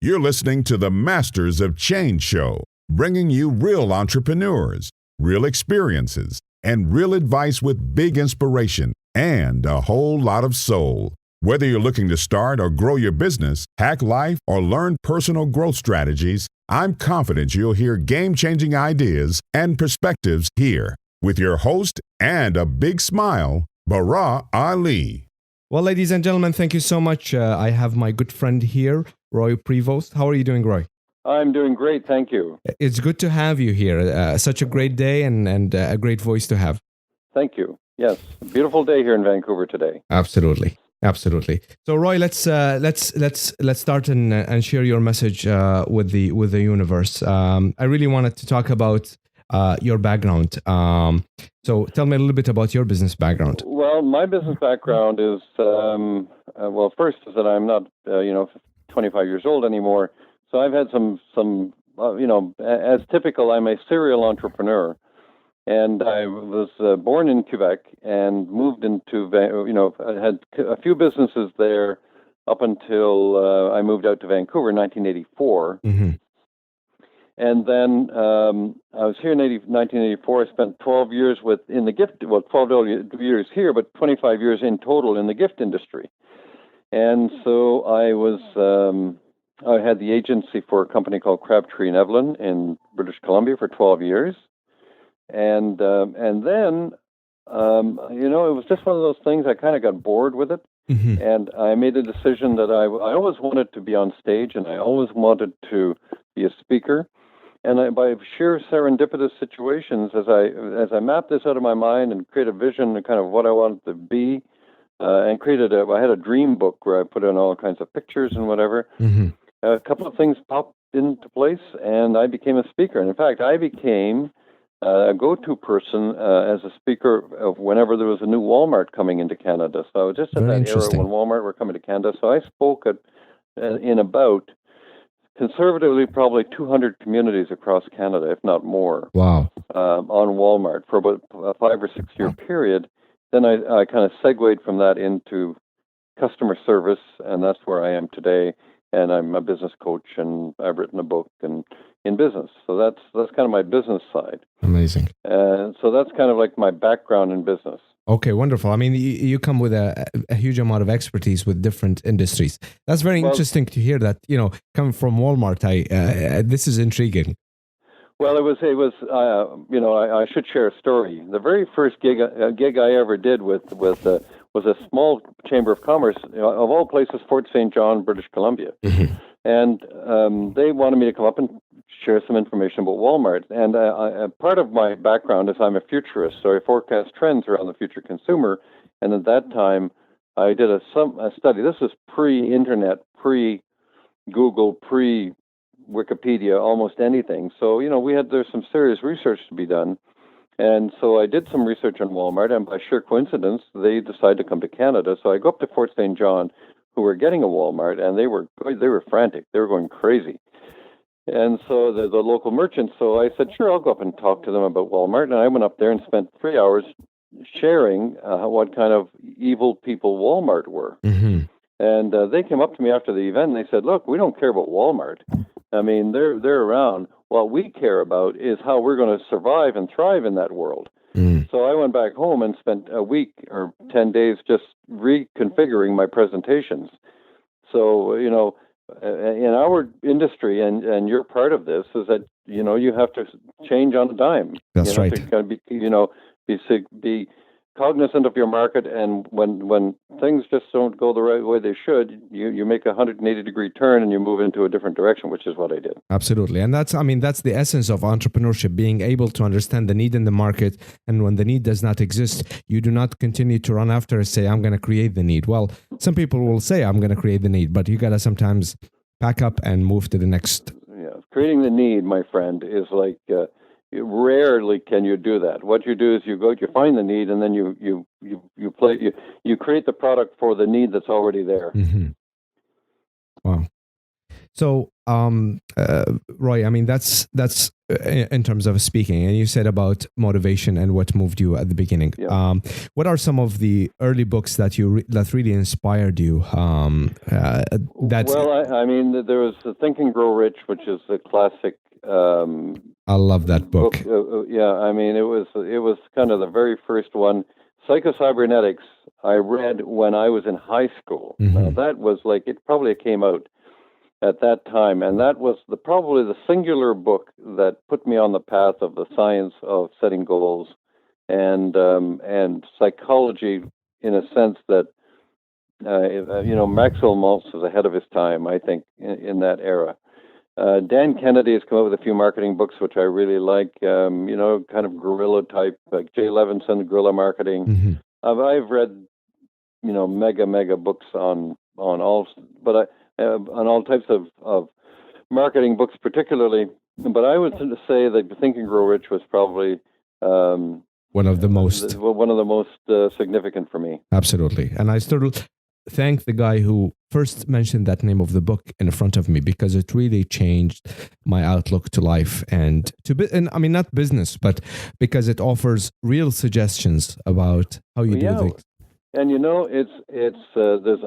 You're listening to the Masters of Change show, bringing you real entrepreneurs, real experiences, and real advice with big inspiration and a whole lot of soul. Whether you're looking to start or grow your business, hack life, or learn personal growth strategies, I'm confident you'll hear game-changing ideas and perspectives here with your host and a big smile, Bara Ali. Well, ladies and gentlemen, thank you so much. I have my good friend here, Roy Prevost. How are you doing, Roy? I'm doing great, thank you. It's good to have you here. Such a great day and a great voice to have. Thank you. Yes, a beautiful day here in Vancouver today. Absolutely. So, Roy, let's start and share your message with the universe. I really wanted to talk about your background. So, tell me a little bit about your business background. Well, my business background is first is that I'm not 25 years old anymore. So I've had some as typical, I'm a serial entrepreneur. And I was born in Quebec and moved into, I had a few businesses there up until I moved out to Vancouver in 1984. Mm-hmm. And then I was here in 1984. I spent 12 years 12 years here, but 25 years in total in the gift industry. And so I had the agency for a company called Crabtree and Evelyn in British Columbia for 12 years. And then, it was just one of those things. I kind of got bored with it, mm-hmm. and I made a decision that I always wanted to be on stage, and I always wanted to be a speaker. And by sheer serendipitous situations, as I mapped this out of my mind and created a vision of kind of what I wanted to be, and I had a dream book where I put in all kinds of pictures and whatever. Mm-hmm. A couple of things popped into place, and I became a speaker. And in fact, I became a go-to person as a speaker of whenever there was a new Walmart coming into Canada. So just at that era when Walmart were coming to Canada. So I spoke in about, conservatively, probably 200 communities across Canada, if not more. Wow. On Walmart for about a 5 or 6 year period. Then I kind of segued from that into customer service, and that's where I am today. And I'm a business coach, and I've written a book and in business. So that's kind of my business side. Amazing. So that's kind of like my background in business. Okay, wonderful. I mean, you come with a huge amount of expertise with different industries. That's very interesting to hear that, coming from Walmart. This is intriguing. Well, it was. I should share a story. The very first gig I ever did was a small chamber of commerce, of all places, Fort St. John, British Columbia. Mm-hmm. And they wanted me to come up and share some information about Walmart. And part of my background is I'm a futurist, so I forecast trends around the future consumer. And at that time, I did a study. This is pre-internet, pre-Google, pre-Wikipedia, almost anything. So, there's some serious research to be done. And so I did some research on Walmart, and by sheer coincidence, they decided to come to Canada. So I go up to Fort St. John, who were getting a Walmart, and they were frantic. They were going crazy. And so the local merchants, so I said, sure, I'll go up and talk to them about Walmart. And I went up there and spent 3 hours sharing what kind of evil people Walmart were. Mm-hmm. And they came up to me after the event, and they said, look, we don't care about Walmart. I mean, they're around. What we care about is how we're going to survive and thrive in that world. Mm. So I went back home and spent a week or 10 days just reconfiguring my presentations. So, in our industry, and you're part of this, is that, you have to change on a dime. That's right. To kind of be cognizant of your market, and when things just don't go the right way they should, you make a 180-degree turn and you move into a different direction, which is what I did. Absolutely. And that's the essence of entrepreneurship, being able to understand the need in the market. And when the need does not exist, you do not continue to run after and say, I'm going to create the need. Well, some people will say, I'm going to create the need, but you got to sometimes pack up and move to the next. Yeah. Creating the need, my friend, is like... rarely can you do that. What you do is you find the need, and then you create the product for the need that's already there. Mm-hmm. Wow. So, Roy, I mean, that's in terms of speaking, and you said about motivation and what moved you at the beginning. Yeah. What are some of the early books that that really inspired you? I mean, there was Think and Grow Rich, which is a classic. I love that book. Yeah, I mean, it was kind of the very first one. Psychocybernetics I read when I was in high school. Mm-hmm. Now that was like it probably came out at that time, and that was probably the singular book that put me on the path of the science of setting goals and psychology, in a sense that Maxwell Maltz was ahead of his time, I think, in that era. Dan Kennedy has come up with a few marketing books which I really like. Kind of guerrilla type, like Jay Levinson, guerrilla marketing. Mm-hmm. I've read, mega books on all, but on all types of marketing books, particularly. But I would say that Think and Grow Rich was probably one of the most significant for me. Absolutely, and I still thank the guy who first mentioned that name of the book in front of me, because it really changed my outlook to life and I mean, not business, but because it offers real suggestions about how you do things. And it's there's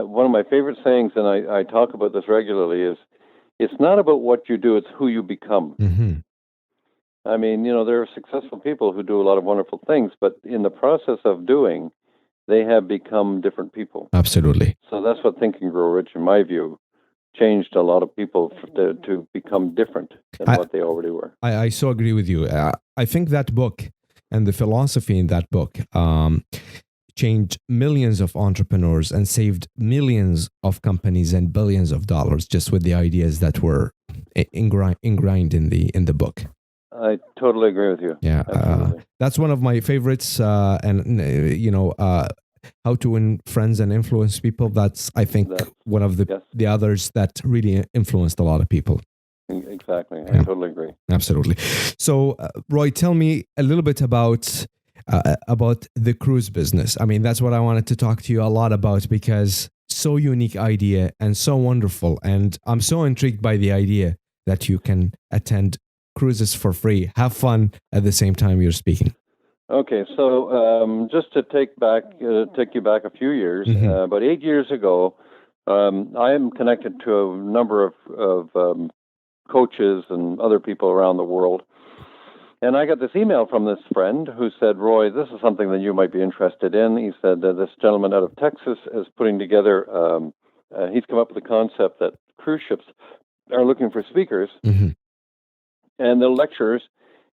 one of my favorite sayings, and I talk about this regularly, is it's not about what you do, it's who you become. Mm-hmm. I mean, there are successful people who do a lot of wonderful things, but in the process of doing, they have become different people. Absolutely. So that's what Think and Grow Rich, in my view, changed a lot of people to become different than what they already were. I so agree with you. I think that book and the philosophy in that book changed millions of entrepreneurs and saved millions of companies and billions of dollars just with the ideas that were ingrained in the book. I totally agree with you. Yeah, that's one of my favorites. How to Win Friends and Influence People. That's, I think, one of the others that really influenced a lot of people. Exactly. I totally agree. Absolutely. So, Roy, tell me a little bit about the cruise business. I mean, that's what I wanted to talk to you a lot about, because so unique idea and so wonderful. And I'm so intrigued by the idea that you can attend cruises for free, have fun at the same time you're speaking. Okay, so just to take you back a few years, mm-hmm. About 8 years ago, I am connected to a number of coaches and other people around the world, and I got this email from this friend who said, "Roy, this is something that you might be interested in." He said this gentleman out of Texas is putting together. He's come up with the concept that cruise ships are looking for speakers mm-hmm. and the lecturers.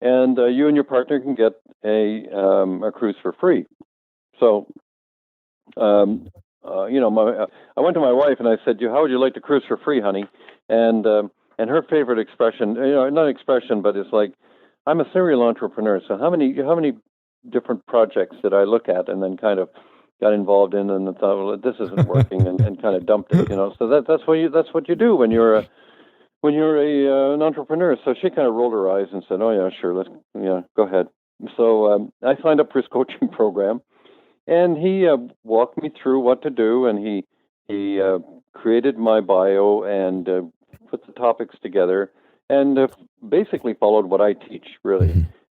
And you and your partner can get a cruise for free. So, I went to my wife and I said, "How would you like to cruise for free, honey?" And her favorite expression, not expression, but it's like, "I'm a serial entrepreneur. So how many different projects did I look at and then kind of got involved in and thought, well, this isn't working," and kind of dumped it. So that's what you do when you're an entrepreneur. So she kind of rolled her eyes and said, "Oh yeah, sure, go ahead." So I signed up for his coaching program, and he walked me through what to do, and he created my bio and put the topics together, and basically followed what I teach. Really,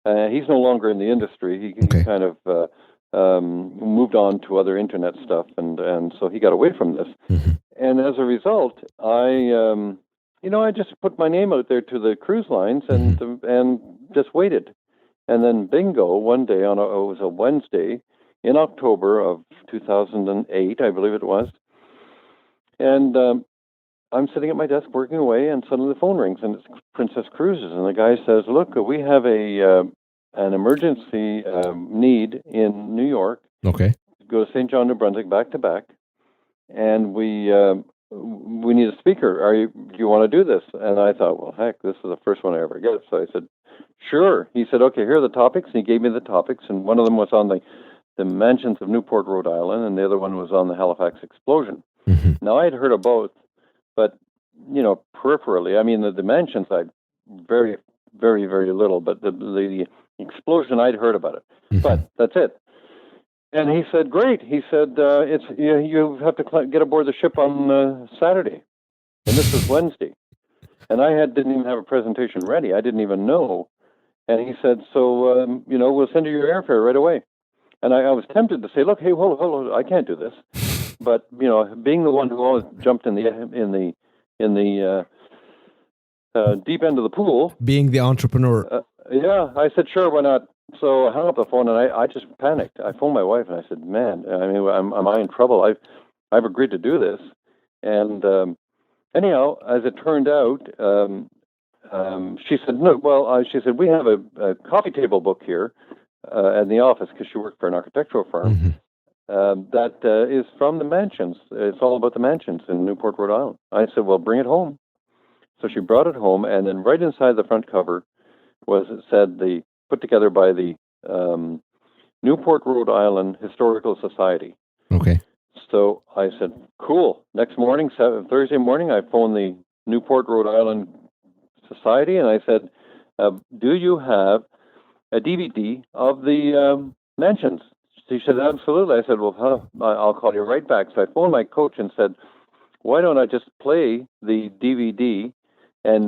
mm-hmm. He's no longer in the industry. He kind of moved on to other internet stuff, and so he got away from this. Mm-hmm. And as a result, I just put my name out there to the cruise lines and just waited. And then bingo, one day it was a Wednesday in October of 2008, I believe it was. And I'm sitting at my desk working away, and suddenly the phone rings, and it's Princess Cruises. And the guy says, "Look, we have an emergency need in New York. Okay. Go to St. John, New Brunswick, back to back. And we need a speaker. Do you want to do this?" And I thought, well, heck, this is the first one I ever get. So I said, sure. He said, "Okay, here are the topics." And he gave me the topics. And one of them was on the mansions of Newport, Rhode Island. And the other one was on the Halifax explosion. Mm-hmm. Now, I had heard of both, but, peripherally, I mean, the mansions, I'd very, very, very little. But the explosion, I'd heard about it. Mm-hmm. But that's it. And he said, "Great." He said, you have to get aboard the ship on Saturday." And this was Wednesday. And I didn't even have a presentation ready. I didn't even know. And he said, so, we'll send you your airfare right away. And I was tempted to say, look, hey, hold, I can't do this. But, being the one who always jumped in the deep end of the pool. Being the entrepreneur. I said, sure, why not? So I hung up the phone and I just panicked. I phoned my wife and I said, man, am I in trouble? I've agreed to do this. And anyhow, as it turned out, she said, no, she said, we have a coffee table book here in the office because she worked for an architectural firm that is from the mansions. It's all about the mansions in Newport, Rhode Island. I said, well, bring it home. So she brought it home, and then right inside the front cover said put together by the Newport, Rhode Island Historical Society. Okay. So I said, cool. Next morning, Thursday morning, I phoned the Newport, Rhode Island Society, and I said, do you have a DVD of the mansions? She said, absolutely. I said, well, I'll call you right back. So I phoned my coach and said, why don't I just play the DVD and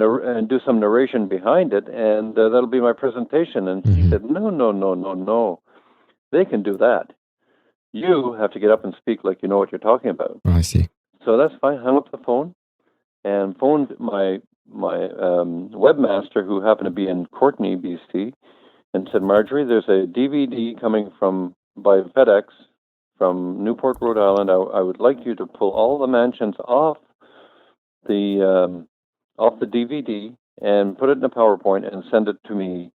do some narration behind it, and that'll be my presentation. And he said, no. They can do that. You have to get up and speak like you know what you're talking about. I see. So that's fine. Hung up the phone and phoned my webmaster, who happened to be in Courtney, BC, and said, Marjorie, there's a DVD coming by FedEx from Newport, Rhode Island. I would like you to pull all the mansions off the DVD and put it in a PowerPoint and send it to me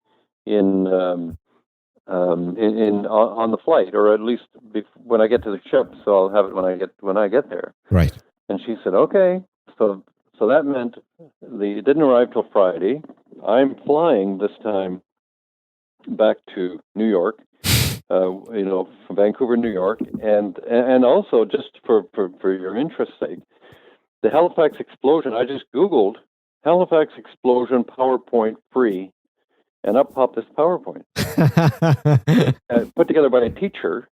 on the flight, or at least when I get to the ship. So I'll have it when I get there. Right. And she said, okay. So that meant it didn't arrive till Friday. I'm flying this time back to New York. From Vancouver, New York, and also just for your interest's sake, the Halifax explosion. I just Googled Halifax explosion PowerPoint free, and up popped this PowerPoint put together by a teacher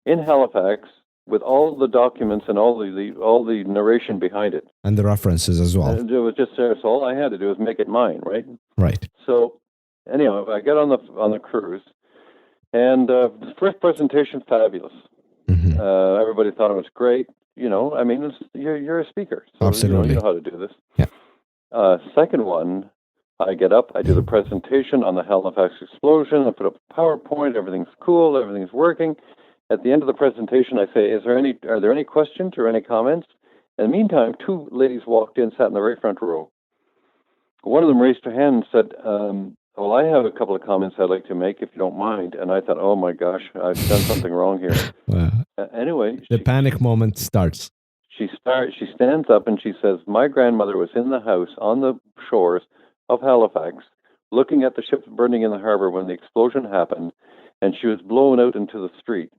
in Halifax with all the documents and all the narration behind it, and the references as well. And it was just there. So all I had to do was make it mine, right? Right. So anyhow, I get on the cruise. And the first presentation, fabulous. Everybody thought it was great. You're a speaker, so absolutely. You know how to do this. Yeah. Second one, I get up, I do the presentation on the Halifax explosion. I put up a PowerPoint. Everything's cool. Everything's working. At the end of the presentation, I say, are there any questions or any comments? In the meantime, two ladies walked in, sat in the very front row. One of them raised her hand and said, well, I have a couple of comments I'd like to make, if you don't mind. And I thought, oh my gosh, I've done something wrong here. Anyway, the panic moment starts. She stands up and she says, my grandmother was in the house on the shores of Halifax, looking at the ships burning in the harbor when the explosion happened, and she was blown out into the street.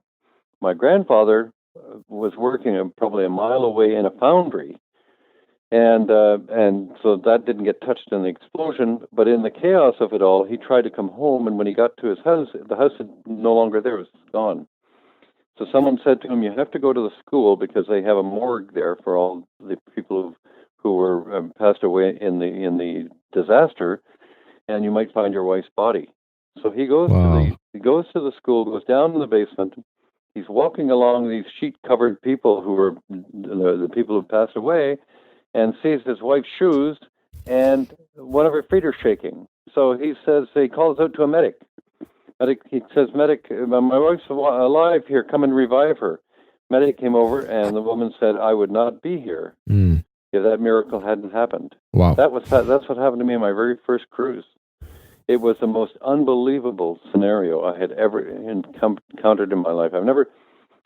My grandfather was working probably a mile away in a foundry. And so that didn't get touched in the explosion, but in the chaos of it all, he tried to come home, and when he got to his house, the house is no longer there; it was gone. So someone said to him, "You have to go to the school because they have a morgue there for all the people who were passed away in the disaster, and you might find your wife's body." So he goes to the school, goes down in the basement. He's walking along these sheet-covered people who were the people who passed away, and sees his wife's shoes, and one of her feet are shaking. So he calls out to a medic. He says, medic, my wife's alive here, come and revive her. Medic came over, and the woman said, I would not be here if that miracle hadn't happened. Wow. That's what happened to me on my very first cruise. It was the most unbelievable scenario I had ever encountered in my life.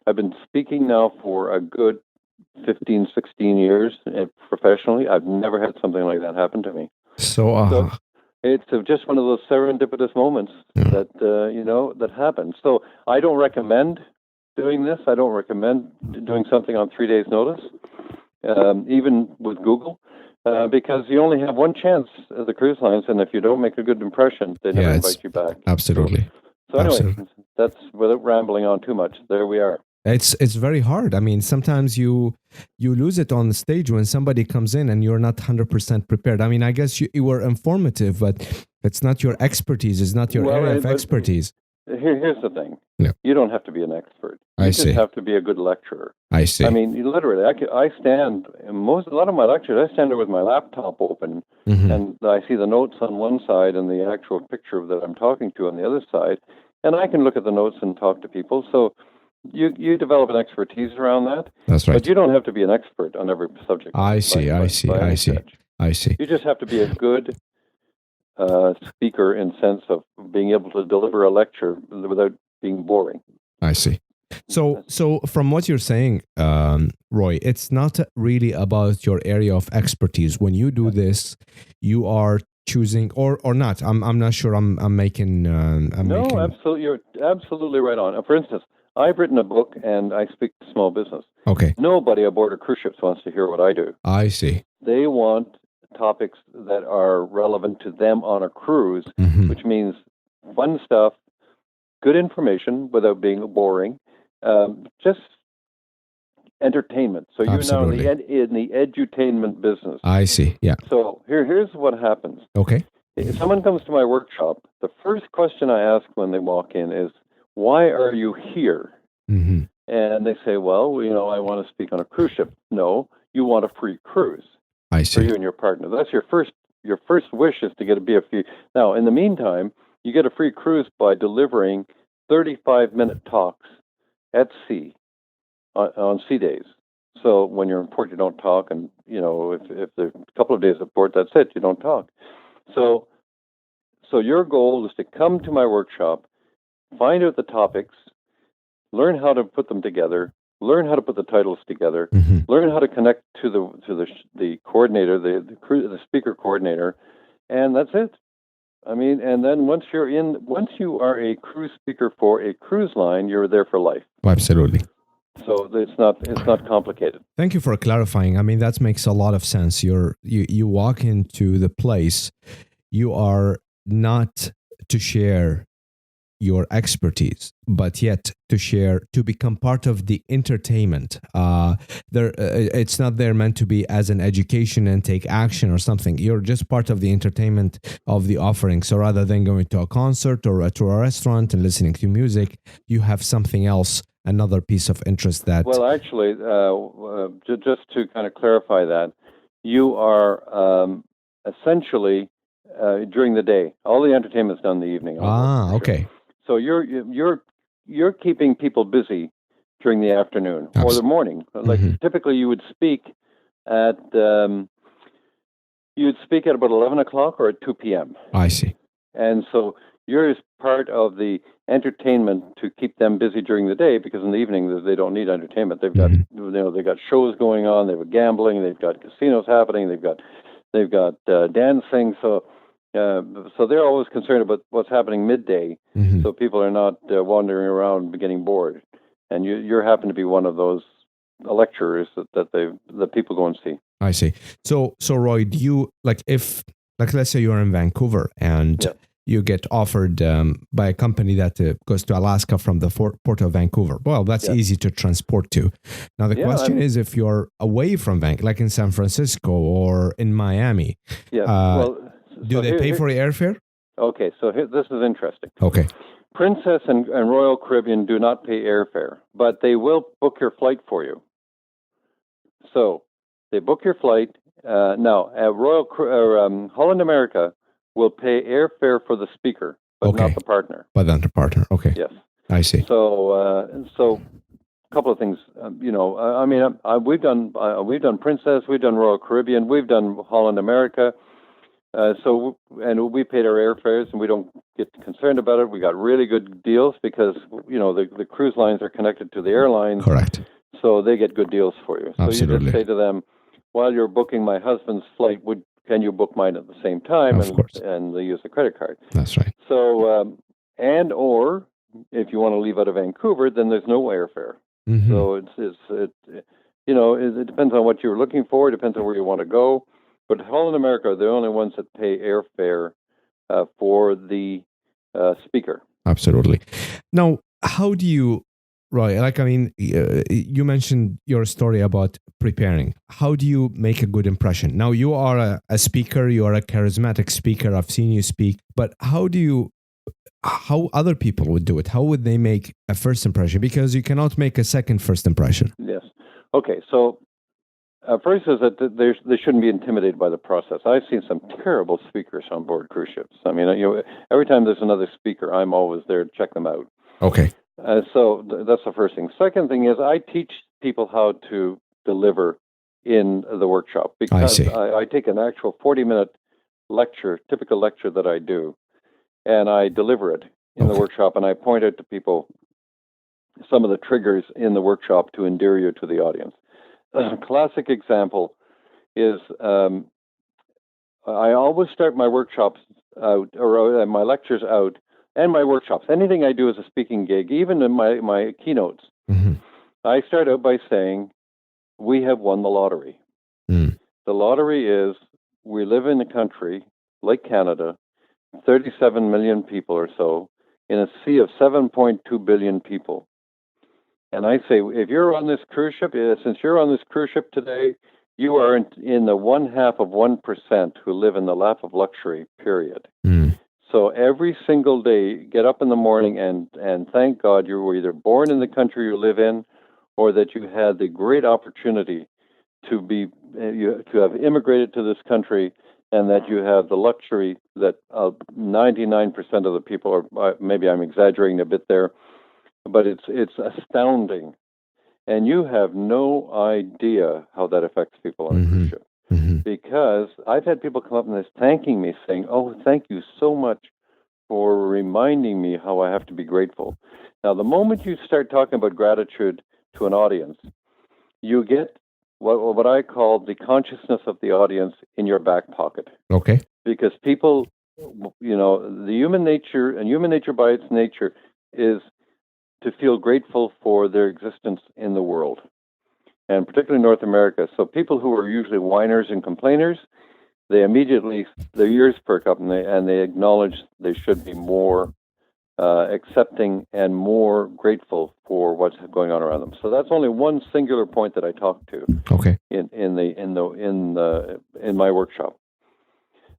I've been speaking now for a good 15, 16 years professionally. I've never had something like that happen to me. So it's just one of those serendipitous moments that happens. So I don't recommend doing this. I don't recommend doing something on 3 days' notice, even with Google, because you only have one chance at the cruise lines, and if you don't make a good impression, they never invite you back. Absolutely. So anyway, that's without rambling on too much. There we are. It's very hard. I mean, sometimes you lose it on the stage when somebody comes in and you're not 100% prepared. I mean, I guess you were informative, but it's not your expertise. It's not your area of expertise. Here's the thing. Yeah. You don't have to be an expert. You I just see. have to be a good lecturer. I see. I mean, literally, I stand a lot of my lectures. I stand there with my laptop open, and I see the notes on one side and the actual picture that I'm talking to on the other side, and I can look at the notes and talk to people. So you develop an expertise around that. That's right. But you don't have to be an expert on every subject. I see. I see. You just have to be a good speaker in sense of being able to deliver a lecture without being boring. I see. So from what you're saying, Roy, it's not really about your area of expertise. When you do this, you are choosing or not. I'm not sure. I'm making. Absolutely. You're absolutely right on. For instance, I've written a book and I speak to small business. Okay. Nobody aboard a cruise ship wants to hear what I do. I see. They want topics that are relevant to them on a cruise, which means fun stuff, good information without being boring, just entertainment. So you're now in the edutainment business. I see. Yeah. So here's what happens. Okay. If someone comes to my workshop, the first question I ask when they walk in is, "Why are you here?" And they say, "Well, I want to speak on a cruise ship." No, you want a free cruise. I see. For you and your partner. That's your first wish is to be a free. Now, in the meantime, you get a free cruise by delivering 35-minute talks at sea on sea days. So when you're in port, you don't talk, and if there's a couple of days at port, that's it. You don't talk. So your goal is to come to my workshop, find out the topics, learn how to put them together, learn how to put the titles together, learn how to connect to the coordinator, the speaker coordinator, and that's it. I mean, and then once you are a cruise speaker for a cruise line, you're there for life. Absolutely. So it's not complicated. Thank you for clarifying. I mean, that makes a lot of sense. You walk into the place, you are not to share your expertise, but yet to become part of the entertainment. It's not there meant to be as an education and take action or something. You're just part of the entertainment of the offering. So rather than going to a concert or to a restaurant and listening to music, you have something else, another piece of interest that... Well, actually, just to kind of clarify that, you are essentially during the day. All the entertainment's done in the evening. Okay. So you're keeping people busy during the afternoon or the morning. Like typically, you would speak at about 11 o'clock or at 2 p.m. I see. And so you're part of the entertainment to keep them busy during the day, because in the evening they don't need entertainment. They've got they've got shows going on. They've got gambling. They've got casinos happening. They've got dancing. So they're always concerned about what's happening midday, so people are not wandering around getting bored. And you happen to be one of those lecturers that people go and see. I see. So Roy, do you let's say you're in Vancouver and you get offered by a company that goes to Alaska from the port of Vancouver. Well, that's easy to transport to. Now the question is, if you're away from Vancouver, like in San Francisco or in Miami, do they pay for the airfare? Okay, so this is interesting. Okay. Princess and Royal Caribbean do not pay airfare, but they will book your flight for you. So they book your flight. Now, Holland America will pay airfare for the speaker, but not the partner. But not the partner. Okay. Yes. I see. So a couple of things. We've done Princess, we've done Royal Caribbean, we've done Holland America. And we paid our airfares, and we don't get concerned about it. We got really good deals because the cruise lines are connected to the airlines. Correct. So they get good deals for you. So Absolutely. you just say to them, while you're booking my husband's flight, can you book mine at the same time? Of course. And they use a credit card. That's right. So or if you want to leave out of Vancouver, then there's no airfare. So it depends on what you're looking for. It depends on where you want to go. But Holland America are the only ones that pay airfare for the speaker. Absolutely. Now, how do you Right. Like, I mean, you mentioned your story about preparing. How do you make a good impression? Now, you are a speaker, you are a charismatic speaker. I've seen you speak, but how other people would do it? How would they make a first impression? Because you cannot make a second first impression. Yes. Okay. So first is that they shouldn't be intimidated by the process. I've seen some terrible speakers on board cruise ships. I mean, every time there's another speaker, I'm always there to check them out. Okay. So that's the first thing. Second thing is I teach people how to deliver in the workshop, because I take an actual 40-minute lecture, typical lecture that I do, and I deliver it in the workshop, and I point out to people some of the triggers in the workshop to endear you to the audience. A classic example is I always start my workshops out, or my lectures out, and my workshops, anything I do as a speaking gig, even in my keynotes, I start out by saying, we have won the lottery. The lottery is, we live in a country like Canada, 37 million people or so, in a sea of 7.2 billion people. And I say, if you're on this cruise ship, since you're on this cruise ship today, you are in the 0.5% who live in the lap of luxury, period. So every single day, get up in the morning and thank God you were either born in the country you live in, or that you had the great opportunity to have immigrated to this country, and that you have the luxury that 99% of the people, or maybe I'm exaggerating a bit there, but it's astounding. And you have no idea how that affects people on a cruise ship. Because I've had people come up and thanking me, saying, "Oh, thank you so much for reminding me how I have to be grateful." Now, the moment you start talking about gratitude to an audience, you get what I call the consciousness of the audience in your back pocket. Okay. Because people, the human nature by its nature is to feel grateful for their existence in the world, and particularly North America. So people who are usually whiners and complainers, their ears perk up, and they acknowledge they should be more accepting and more grateful for what's going on around them. So that's only one singular point that I talk to. Okay. In my workshop.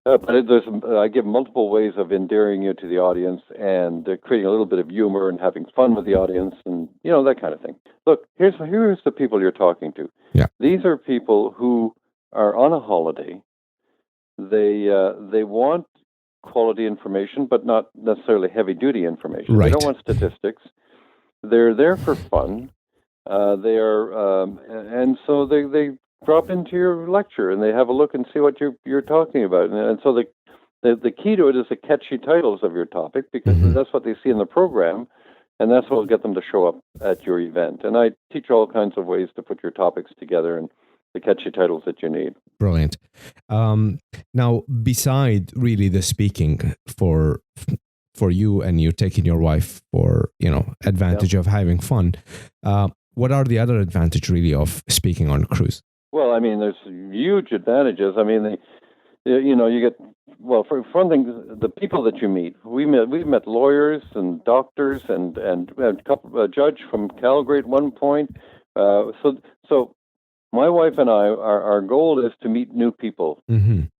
But I give multiple ways of endearing you to the audience, and creating a little bit of humor and having fun with the audience, and that kind of thing. Look, here's the people you're talking to. Yeah. These are people who are on a holiday. They want quality information, but not necessarily heavy-duty information. Right. They don't want statistics. They're there for fun. They are, and so they drop into your lecture and they have a look and see what you're talking about. And so the key to it is the catchy titles of your topic, because that's what they see in the program, and that's what will get them to show up at your event. And I teach all kinds of ways to put your topics together and the catchy titles that you need. Brilliant. Now, beside really the speaking for you, and you're taking your wife for advantage of having fun, what are the other advantages really of speaking on a cruise? Well, I mean, there's huge advantages. I mean, you get, well, for one thing, the people that you meet. We've met lawyers and doctors and a judge from Calgary at one point. So my wife and I, our goal is to meet new people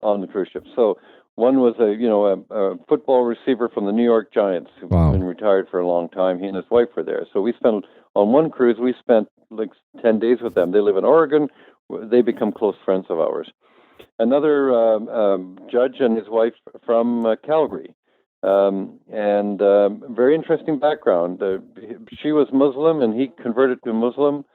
on the cruise ship. So one was a football receiver from the New York Giants who's been retired for a long time. He and his wife were there. So on one cruise, we spent like 10 days with them. They live in Oregon. They become close friends of ours. Another judge and his wife from Calgary, and very interesting background. She was Muslim and he converted to Muslim,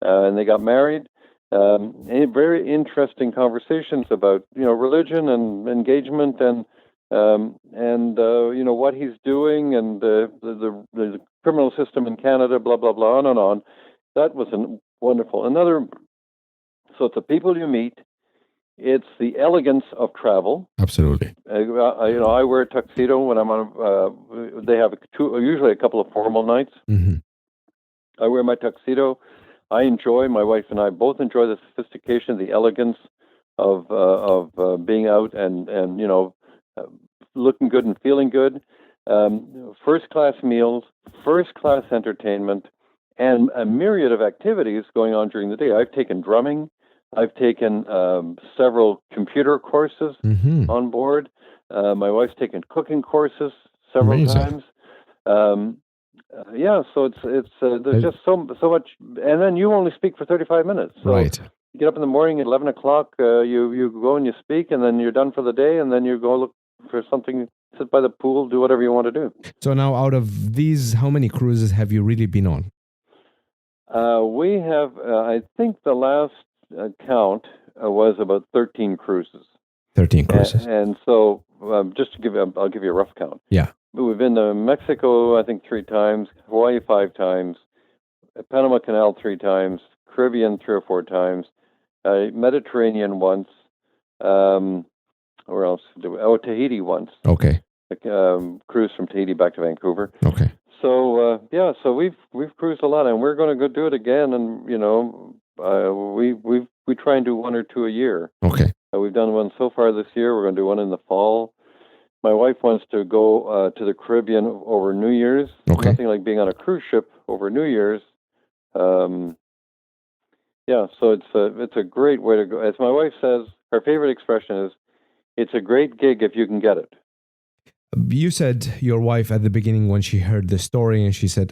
and they got married. Very interesting conversations about religion and engagement and what he's doing, and the criminal system in Canada, blah blah blah, on and on. That was wonderful. So it's the people you meet. It's the elegance of travel. Absolutely. I wear a tuxedo when I'm on. They have usually a couple of formal nights. I wear my tuxedo. My wife and I both enjoy the sophistication, the elegance of being out and looking good and feeling good. First class meals, first class entertainment, and a myriad of activities going on during the day. I've taken drumming. I've taken several computer courses on board. My wife's taken cooking courses several times. So it's there's just so much, and then you only speak for 35 minutes. So right. You get up in the morning at 11 o'clock. You go and you speak, and then you're done for the day, and then you go look for something, sit by the pool, do whatever you want to do. So now, out of these, how many cruises have you really been on? We have, I think the last count was about 13 cruises. 13 cruises. And so, just to I'll give you a rough count. Yeah. We've been to Mexico, I think 3 times, Hawaii 5 times, Panama Canal 3 times, Caribbean 3 or 4 times, Mediterranean once. Where else? Tahiti once. Okay. Cruise from Tahiti back to Vancouver. Okay. So so we've cruised a lot, and we're going to go do it again. And we try and do 1 or 2 a year. Okay. We've done one so far this year. We're going to do one in the fall. My wife wants to go to the Caribbean over New Year's. Okay. Nothing like being on a cruise ship over New Year's. So it's a great way to go. As my wife says, her favorite expression is, "It's a great gig if you can get it." You said your wife at the beginning when she heard the story, and she said,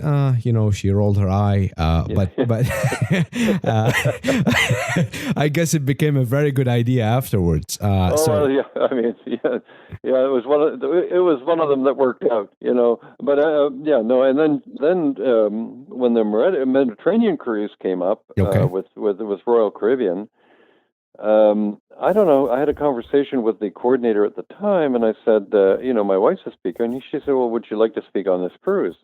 she rolled her eye, but I guess it became a very good idea afterwards. It was one of them that worked out, But and then when the Mediterranean cruise came up with Royal Caribbean. I don't know. I had a conversation with the coordinator at the time, and I said, my wife's a speaker, and she said, "Well, would you like to speak on this cruise?"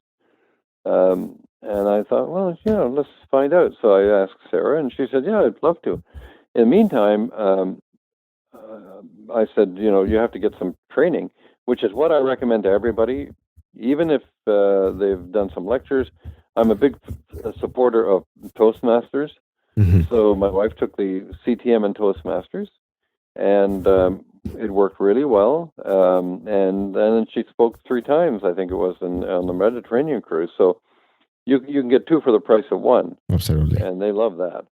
And I thought, well, let's find out. So I asked Sarah, and she said, "Yeah, I'd love to." In the meantime, I said, you have to get some training, which is what I recommend to everybody, even if they've done some lectures. I'm a big supporter of Toastmasters. Mm-hmm. So my wife took the CTM and Toastmasters, and it worked really well. And then she spoke 3 times, I think it was, on the Mediterranean cruise. So you can get 2 for the price of 1. Absolutely, and they love that.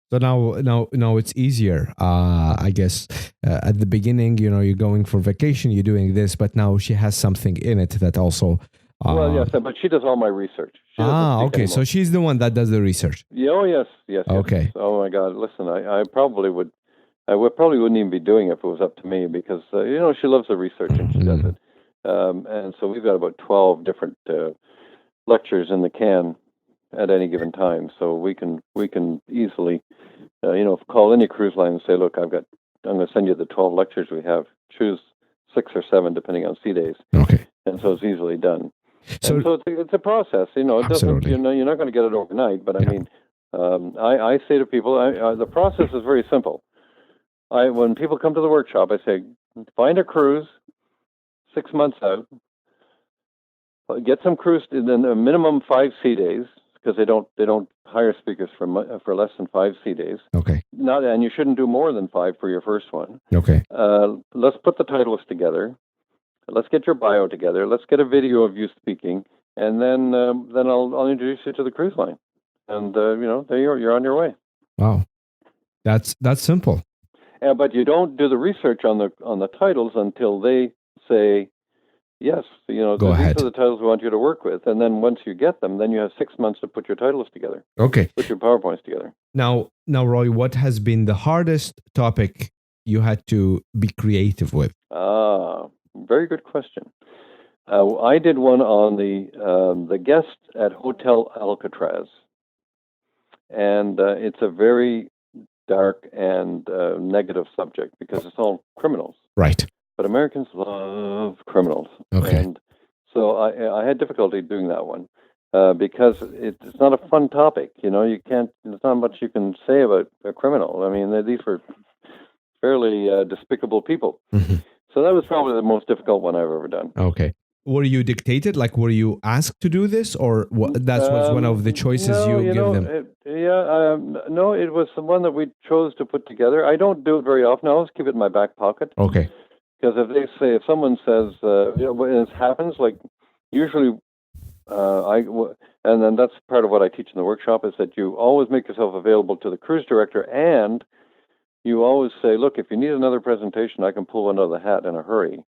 So now it's easier, I guess. At the beginning, you're going for vacation, you're doing this, but now she has something in it that also. Well, yes, but she does all my research. Okay. Anymore. So she's the one that does the research. Yeah, oh, yes. Okay. Yes. Oh my God! Listen, I probably wouldn't even be doing it if it was up to me, because she loves the research and she does it. And so we've got about 12 different lectures in the can at any given time. So we can easily, call any cruise line and say, "Look, I'm going to send you the 12 lectures we have. Choose 6 or 7 depending on sea days." Okay. And so it's easily done. So it's a process, It doesn't, you're not going to get it overnight. But I mean, I say to people, the process is very simple. When people come to the workshop, I say, find a cruise 6 months out, get some cruise in a minimum 5 sea days, because they don't hire speakers for less than 5 sea days. Okay. And you shouldn't do more than 5 for your first one. Okay. Let's put the titles together. Let's get your bio together. Let's get a video of you speaking, and then I'll introduce you to the cruise line, and there you're on your way. Wow, that's simple. But you don't do the research on the titles until they say yes. Go ahead. These are the titles we want you to work with, and then once you get them, then you have 6 months to put your titles together. Okay. Put your PowerPoints together. Now, Roy, what has been the hardest topic you had to be creative with? Very good question. I did one on the guest at Hotel Alcatraz, and it's a very dark and negative subject because it's all criminals. Right. But Americans love criminals. Okay. And so I had difficulty doing that one because it's not a fun topic. You can't. There's not much you can say about a criminal. I mean, these were fairly despicable people. Mm-hmm. So that was probably the most difficult one I've ever done. Okay. Were you dictated? Like, were you asked to do this, or that was one of the choices you give them? No, it was the one that we chose to put together. I don't do it very often. I always keep it in my back pocket. Okay. Because if someone says, when this happens, like usually, And then that's part of what I teach in the workshop, is that you always make yourself available to the cruise director, and you always say, look, if you need another presentation, I can pull one out of the hat in a hurry.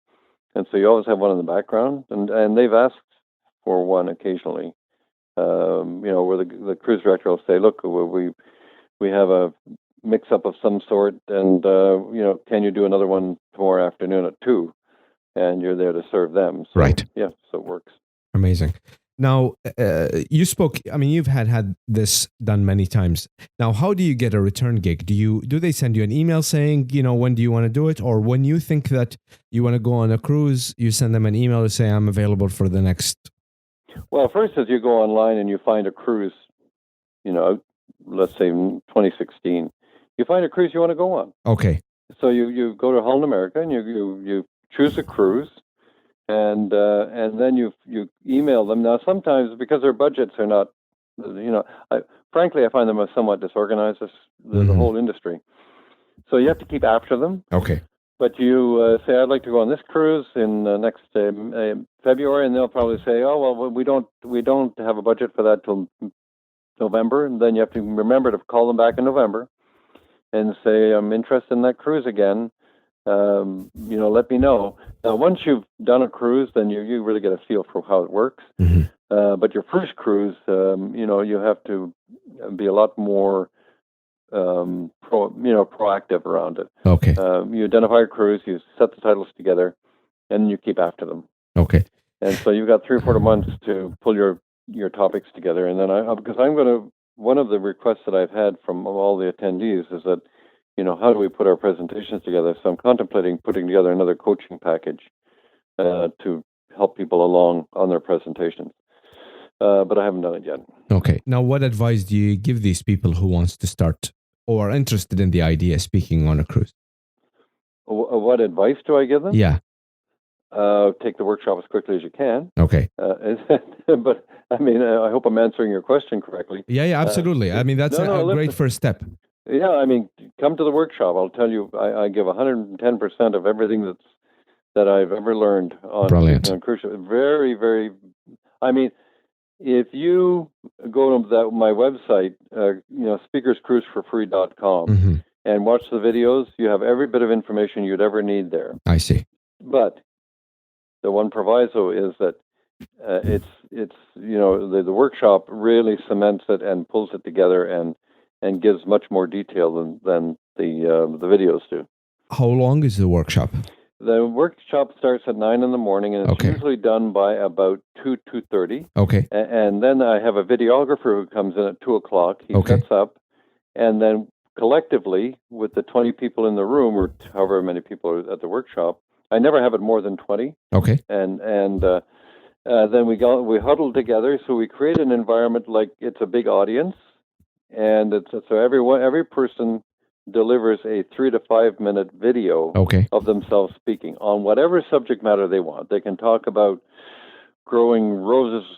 And so you always have one in the background, and they've asked for one occasionally, where the cruise director will say, look, we have a mix-up of some sort, and, can you do another one tomorrow afternoon at 2? And you're there to serve them. So, right. Yeah, so it works. Amazing. Now, you spoke, you've had this done many times. Now, how do you get a return gig? Do they send you an email saying, when do you want to do it? Or when you think that you want to go on a cruise, you send them an email to say, I'm available for the next? Well, first is you go online and you find a cruise, let's say 2016. You find a cruise you want to go on. Okay. So you go to Holland America and you choose a cruise. And then you email them. Now, sometimes because their budgets are not, frankly, I find them somewhat disorganized, the whole industry. So you have to keep after them. Okay. But you say, I'd like to go on this cruise in next February, and they'll probably say, oh, well, we don't have a budget for that till November. And then you have to remember to call them back in November and say, I'm interested in that cruise again. Let me know. Now, once you've done a cruise, then you really get a feel for how it works. Mm-hmm. But your first cruise, you have to be a lot more, proactive around it. Okay. You identify a cruise, you set the titles together, and you keep after them. Okay. And so you've got 3 or 4 months to pull your topics together. And then one of the requests that I've had from all the attendees is that, how do we put our presentations together? So I'm contemplating putting together another coaching package to help people along on their presentations. But I haven't done it yet. Okay. Now, what advice do you give these people who wants to start or are interested in the idea of speaking on a cruise? What advice do I give them? Yeah. Take the workshop as quickly as you can. Okay. But I hope I'm answering your question correctly. Yeah, absolutely. That's a great first step. Yeah, come to the workshop. I'll tell you, I give 110% of everything that I've ever learned on cruise ship. Very, very. If you go to my website, speakerscruiseforfree.com, mm-hmm. and watch the videos, you have every bit of information you'd ever need there. I see. But the one proviso is that the workshop really cements it and pulls it together and gives much more detail than the videos do. How long is the workshop? The workshop starts at 9 a.m, and it's usually done by about 2:30. Okay. And then I have a videographer who comes in at 2:00. He sets up, and then collectively with the 20 people in the room, or however many people are at the workshop, I never have it more than 20. Okay. And then we huddle together, so we create an environment like it's a big audience. And so every person delivers a 3 to 5 minute video of themselves speaking on whatever subject matter they want. They can talk about growing roses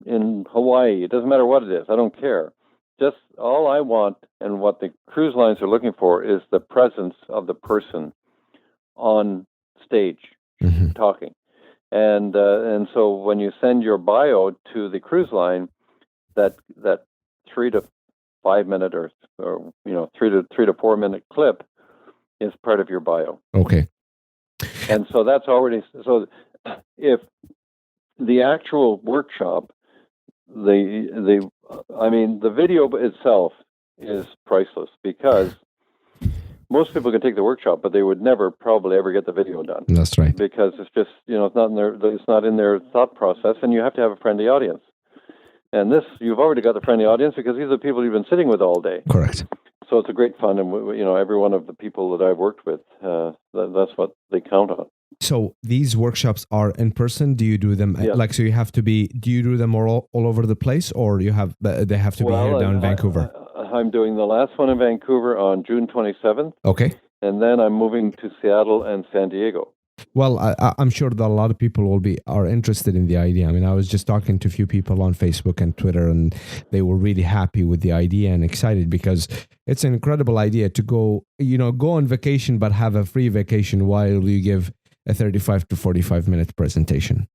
in Hawaii. It doesn't matter what it is. I don't care. Just all I want, and what the cruise lines are looking for, is the presence of the person on stage talking. And so when you send your bio to the cruise line, that 3 to 5 minute or 3 to 4 minute clip is part of your bio. Okay. And so that's already, so if the actual workshop, the video itself is priceless, because most people can take the workshop, but they would never probably ever get the video done. That's right. Because it's just, it's not in their thought process, and you have to have a friendly audience. And you've already got the friendly audience because these are the people you've been sitting with all day. Correct. So it's a great fun, and every one of the people that I've worked with, that's what they count on. So these workshops are in person. Do you do them so you have to be? Do you do them all over the place, or they have to be here down in Vancouver? I'm doing the last one in Vancouver on June 27th. Okay. And then I'm moving to Seattle and San Diego. Well, I'm sure that a lot of people are interested in the idea. I was just talking to a few people on Facebook and Twitter, and they were really happy with the idea and excited, because it's an incredible idea to go on vacation, but have a free vacation while you give a 35 to 45 minute presentation.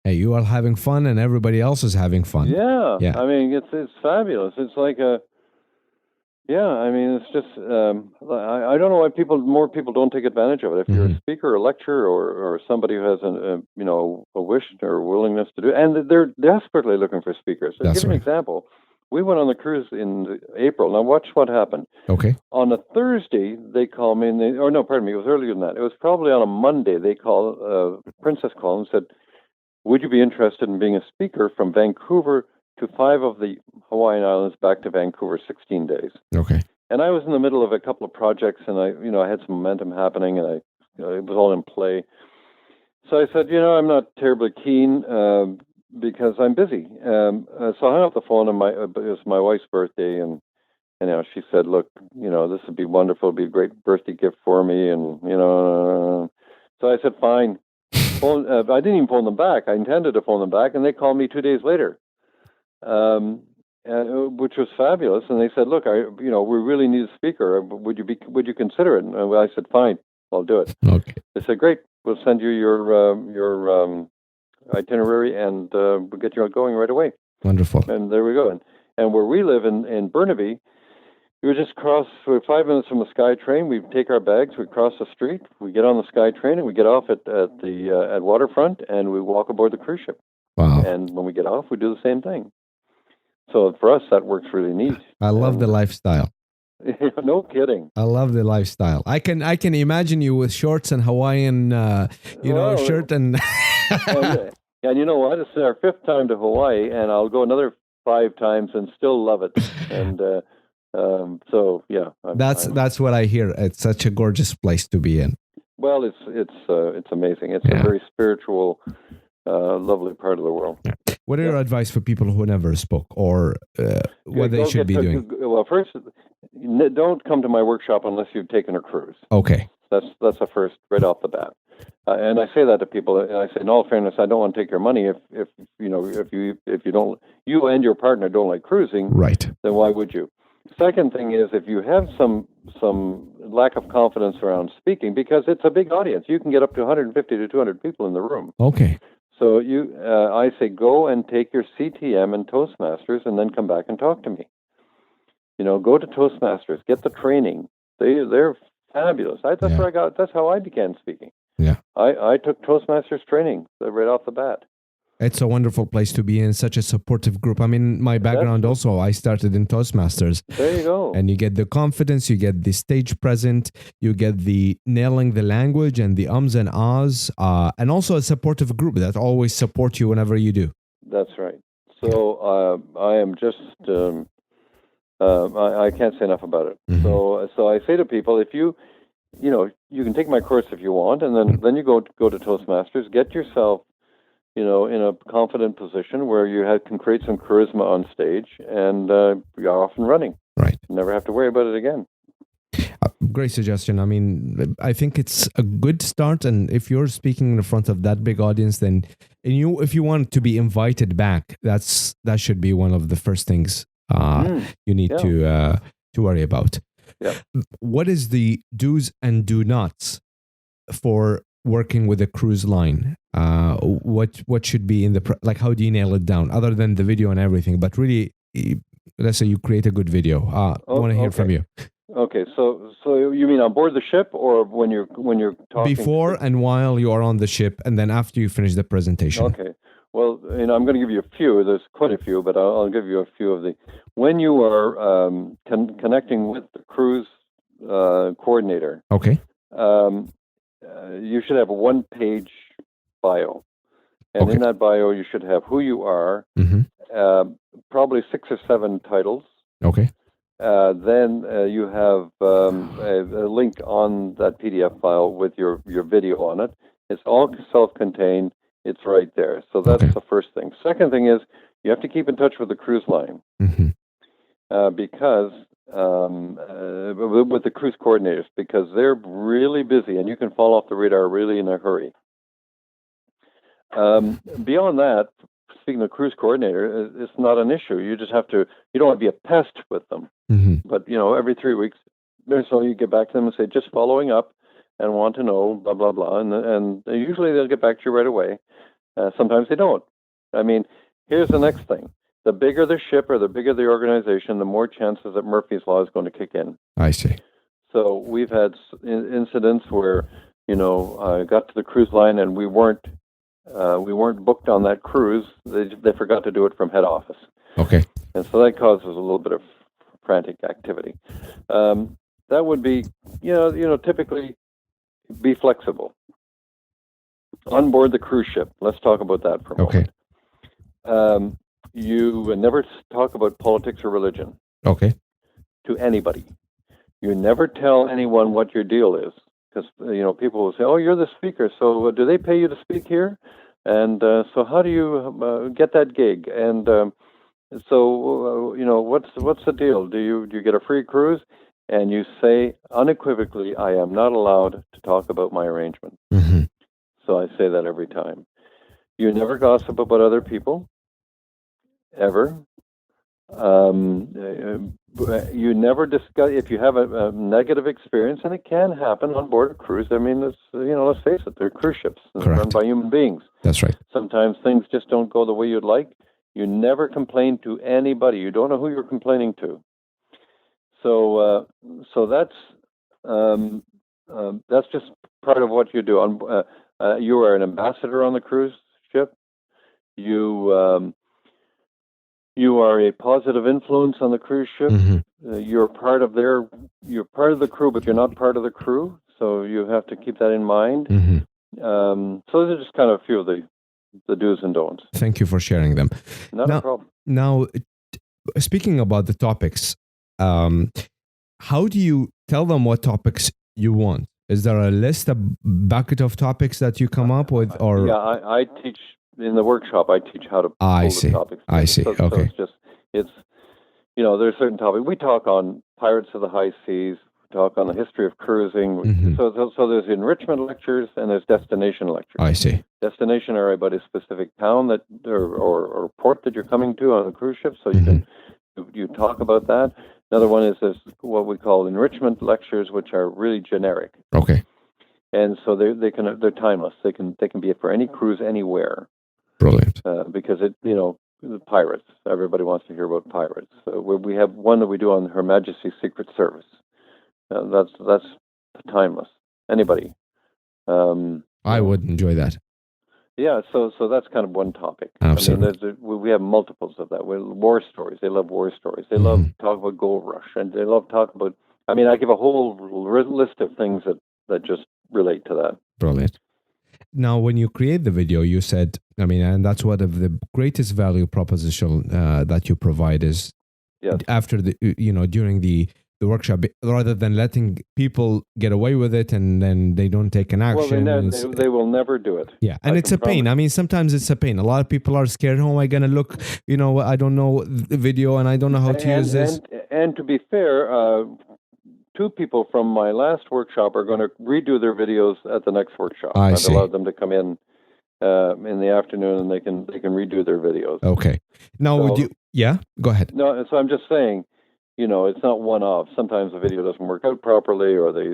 Hey, you are having fun, and everybody else is having fun. Yeah. Yeah. I mean, it's fabulous. It's like I mean, it's just I don't know why more people don't take advantage of it. If you're a speaker, a lecturer, or somebody who has a wish or willingness to do, and they're desperately looking for speakers. So, to give you an example, we went on the cruise in April. Now, watch what happened. Okay. On a Thursday, they called me, it was earlier than that. It was probably on a Monday. They called, Princess called and said, "Would you be interested in being a speaker from Vancouver to 5 of the Hawaiian Islands back to Vancouver, 16 days?" Okay. And I was in the middle of a couple of projects, and I had some momentum happening, and it was all in play. So I said, I'm not terribly keen because I'm busy. So I hung up the phone, and it was my wife's birthday, and she said, "Look, this would be wonderful. It'd be a great birthday gift for me," and so I said, "Fine." I didn't even phone them back. I intended to phone them back, and they called me 2 days later, which was fabulous. And they said, "Look, we really need a speaker. Would you consider it?" And I said, "Fine, I'll do it." Okay. They said, "Great, we'll send you your itinerary, and we'll get you going right away." Wonderful. And there we go. And where we live in Burnaby, we would just we're 5 minutes from the SkyTrain. We take our bags, we cross the street, we get on the SkyTrain, and we get off at Waterfront, and we walk aboard the cruise ship. Wow. And when we get off, we do the same thing. So for us, that works really neat. I love the lifestyle. No kidding. I love the lifestyle. I can imagine you with shorts and Hawaiian, shirt and. And you know what? It's our 5th time to Hawaii, and I'll go another 5 times and still love it. And so yeah, that's what I hear. It's such a gorgeous place to be in. Well, it's amazing. It's a very spiritual, lovely part of the world. Yeah. What are your advice for people who never spoke, or what they should be doing? Well, first, don't come to my workshop unless you've taken a cruise. Okay, that's the first right off the bat. And I say that to people. And I say, in all fairness, I don't want to take your money if you don't, you and your partner don't like cruising. Right. Then why would you? Second thing is, if you have some lack of confidence around speaking, because it's a big audience, you can get up to 150 to 200 people in the room. Okay. So I say, go and take your CTM and Toastmasters, and then come back and talk to me. Go to Toastmasters, get the training. They're fabulous. That's how I began speaking. Yeah. I took Toastmasters training right off the bat. It's a wonderful place to be in, such a supportive group. I mean, my background also, I started in Toastmasters. There you go. And you get the confidence, you get the stage present, you get the nailing the language and the ums and ahs, and also a supportive group that always support you whenever you do. That's right. So I am just, I can't say enough about it. Mm-hmm. So I say to people, if you can take my course if you want, and then you go to Toastmasters, get yourself, in a confident position where you can create some charisma on stage, and you're off and running. Right. Never have to worry about it again. Great suggestion. I mean, I think it's a good start, and if you're speaking in front of that big audience, then if you want to be invited back, that should be one of the first things you need to worry about. Yeah. What is the do's and do nots for working with a cruise line? What should be in how do you nail it down, other than the video and everything? But really, let's say you create a good video. I want to hear from you. Okay, so you mean on board the ship, or when you're talking? Before and while you are on the ship, and then after you finish the presentation. Okay. Well, I'm going to give you a few. There's quite a few, but I'll give you a few of the. When you are connecting with the cruise coordinator. Okay. You should have a 1-page bio, and in that bio you should have who you are, probably 6 or 7 titles. Okay. Then you have a link on that PDF file with your video on it. It's all self-contained. It's right there. So that's the first thing. Second thing is you have to keep in touch with the cruise line, because with the cruise coordinators, because they're really busy and you can fall off the radar really in a hurry. Beyond that, speaking of cruise coordinator, it's not an issue. You just have to, you don't want to be a pest with them. But, every 3 weeks or so you get back to them and say, just following up and want to know, blah, blah, blah. And usually they'll get back to you right away. Sometimes they don't. I mean, here's the next thing. The bigger the ship or the bigger the organization, the more chances that Murphy's Law is going to kick in. I see. So we've had incidents where, I got to the cruise line and we weren't booked on that cruise. They forgot to do it from head office. Okay. And so that causes a little bit of frantic activity. That would be, typically be flexible. On board the cruise ship, let's talk about that for a moment. Okay. You never talk about politics or religion. Okay. To anybody. You never tell anyone what your deal is. Because, people will say, oh, you're the speaker, so do they pay you to speak here? And so how do you get that gig? And what's the deal? Do you get a free cruise? And you say unequivocally, I am not allowed to talk about my arrangement. Mm-hmm. So I say that every time. You never gossip about other people, ever. You never discuss, if you have a negative experience, and it can happen on board a cruise. I mean, let's face it, they're cruise ships run by human beings. That's right. Sometimes things just don't go the way you'd like. You never complain to anybody. You don't know who you're complaining to. So that's just part of what you do. You are an ambassador on the cruise ship. You are a positive influence on the cruise ship. Mm-hmm. You're part of the crew, but you're not part of the crew. So you have to keep that in mind. Mm-hmm. So those are just kind of a few of the do's and don'ts. Thank you for sharing them. Not a problem. Now, speaking about the topics, how do you tell them what topics you want? Is there a list, a bucket of topics that you come up with, or? Yeah, I teach in the workshop. I teach how to pull the topics. I see. So Okay. There's certain topics. We talk on pirates of the high seas. We talk on the history of cruising. Mm-hmm. So there's enrichment lectures and there's destination lectures. I see. Destination are about a specific town that or port that you're coming to on a cruise ship. So you talk about that. Another one is what we call enrichment lectures, which are really generic. Okay. And so they're timeless. They can be for any cruise anywhere. Brilliant. Because the pirates. Everybody wants to hear about pirates. So we have one that we do on Her Majesty's Secret Service. That's timeless. Anybody. I would enjoy that. Yeah, so that's kind of one topic. Absolutely. I mean, we have multiples of that. War stories. They love war stories. They love talk about gold rush, and they love talk about. I mean, I give a whole list of things that just relate to that. Brilliant. Now, when you create the video, you said, and that's one of the greatest value proposition that you provide is after during the workshop, rather than letting people get away with it and then they don't take an action. Well, they will never do it. Yeah, and it's a pain. Sometimes it's a pain. A lot of people are scared. How am I going to look? I don't know the video and I don't know how to use this. And to be fair, two people from my last workshop are going to redo their videos at the next workshop. I've allowed them to come in the afternoon and they can redo their videos. Okay. Now, would you? Yeah, go ahead. No, so I'm just saying. It's not one-off. Sometimes the video doesn't work out properly, or they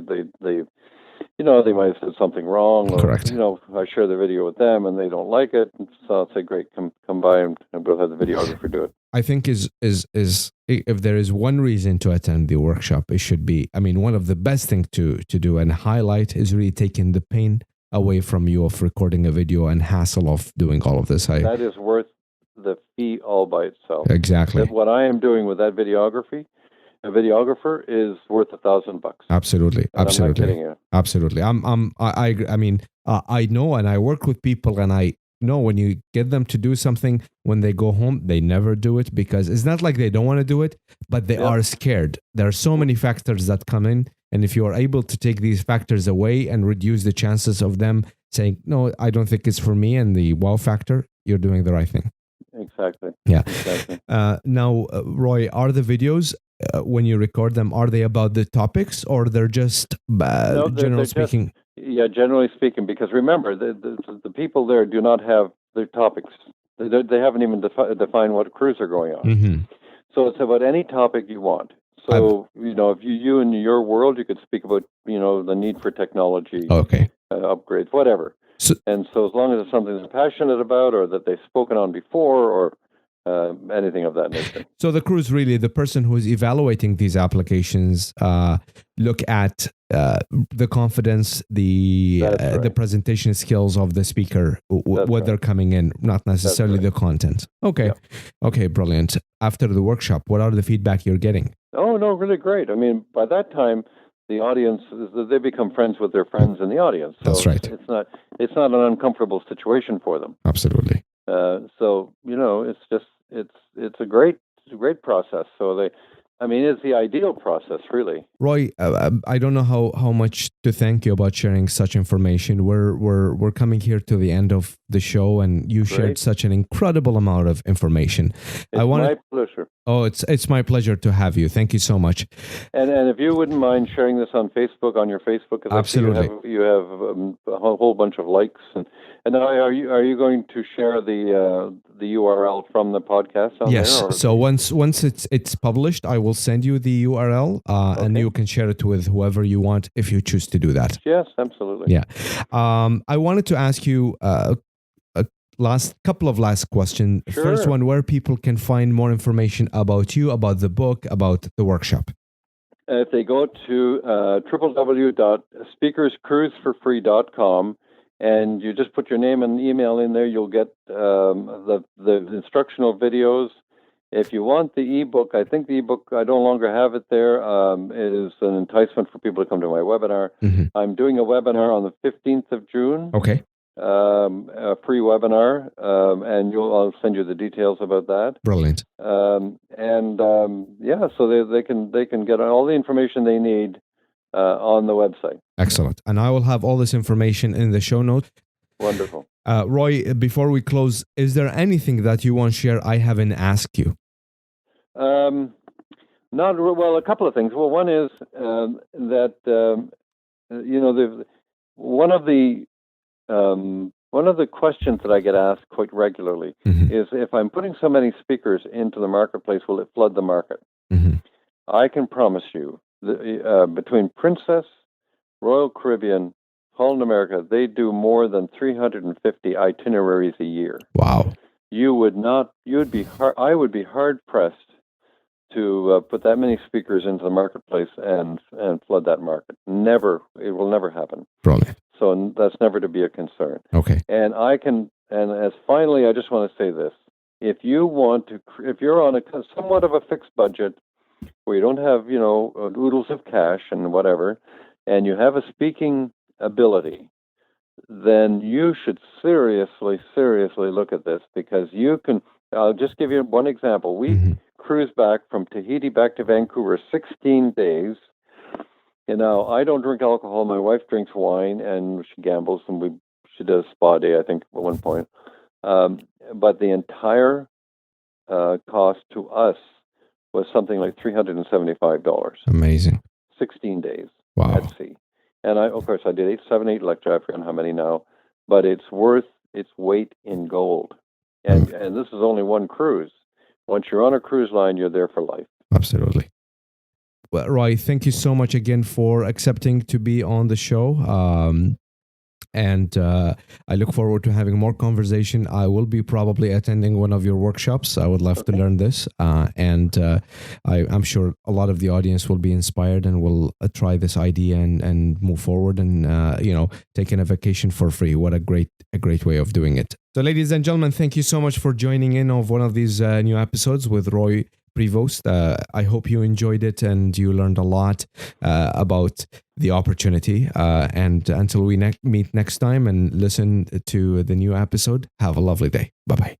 might have said something wrong. Or, correct. I share the video with them and they don't like it. So I'll say, great, come by and we'll have the videographer do it. I think is if there is one reason to attend the workshop, it should be. One of the best things to do and highlight is really taking the pain away from you of recording a video and hassle of doing all of this. That is worth the fee all by itself. Exactly. What I am doing with that videography, a videographer is worth $1,000. Absolutely. I'm not kidding you. Absolutely. I know, and I work with people, and I know when you get them to do something, when they go home, they never do it because it's not like they don't want to do it, but they are scared. There are so many factors that come in, and if you are able to take these factors away and reduce the chances of them saying, no, I don't think it's for me, and the wow factor, you're doing the right thing. Exactly. Yeah. Exactly. Now, Roy, are the videos, when you record them, are they about the topics or they're just generally speaking? Generally speaking, because remember, the people there do not have their topics. They haven't even defined what cruise are going on. Mm-hmm. So it's about any topic you want. So, if you in your world, you could speak about, the need for technology, okay, upgrades, whatever. And so as long as it's something they're passionate about or that they've spoken on before or anything of that nature. So the crew is really the person who is evaluating these applications, look at the confidence, the presentation skills of the speaker, what they're coming in, not necessarily the content. Okay. Yeah. Okay, brilliant. After the workshop, what are the feedback you're getting? Oh, no, really great. I mean, by that time, the audience, they become friends with their friends in the audience. So that's right. It's not an uncomfortable situation for them. Absolutely. So, it's a great process. So it's the ideal process, really. Roy, I don't know how much to thank you about sharing such information. We're coming here to the end of the show, and you shared such an incredible amount of information. It's my pleasure. Oh, it's my pleasure to have you. Thank you so much. And if you wouldn't mind sharing this on Facebook, on your Facebook, absolutely, you have a whole bunch of likes, and now are you going to share the URL from the podcast on yes. there? Yes. So once it's published, I will send you the URL, and you can share it with whoever you want if you choose to do that. Yes, absolutely. Yeah. I wanted to ask you a couple of last questions. Sure. First one, where people can find more information about you, about the book, about the workshop. If they go to www.speakerscruiseforfree.com and you just put your name and email in there, you'll get the instructional videos. If you want the ebook, I think the ebook, I no longer have it there. It is an enticement for people to come to my webinar. Mm-hmm. I'm doing a webinar on the 15th of June. Okay. A free webinar, and I'll send you the details about that. Brilliant. So they can get all the information they need on the website. Excellent. And I will have all this information in the show notes. Wonderful. Roy, before we close, is there anything that you want to share I haven't asked you? A couple of things. Well, one is that one of the questions that I get asked quite regularly is, if I'm putting so many speakers into the marketplace, will it flood the market? Mm-hmm. I can promise you, between Princess, Royal Caribbean, Holland America, they do more than 350 itineraries a year. Wow. I would be hard pressed to put that many speakers into the marketplace and flood that market. Never. It will never happen. Brilliant. So that's never to be a concern. Okay. And finally, I just want to say this: if you're on a somewhat of a fixed budget, where you don't have oodles of cash and whatever, and you have a speaking ability, then you should seriously look at this, because you can. I'll just give you one example. We cruised back from Tahiti back to Vancouver 16 days. I don't drink alcohol. My wife drinks wine, and she gambles, and she does a spa day, I think, at one point. But the entire cost to us was something like $375. Amazing. 16 days. Wow. At sea. And I did 7, 8 lectures. I forget how many now, but it's worth its weight in gold. And this is only one cruise. Once you're on a cruise line, you're there for life. Absolutely. Well, Roy, thank you so much again for accepting to be on the show. And I look forward to having more conversation. I will be probably attending one of your workshops. I would love to learn this. I'm sure a lot of the audience will be inspired and will try this idea and move forward and, taking a vacation for free. What a great way of doing it. So ladies and gentlemen, thank you so much for joining in on one of these new episodes with Roy Prevost. I hope you enjoyed it and you learned a lot about the opportunity. And until we meet next time and listen to the new episode, have a lovely day. Bye-bye.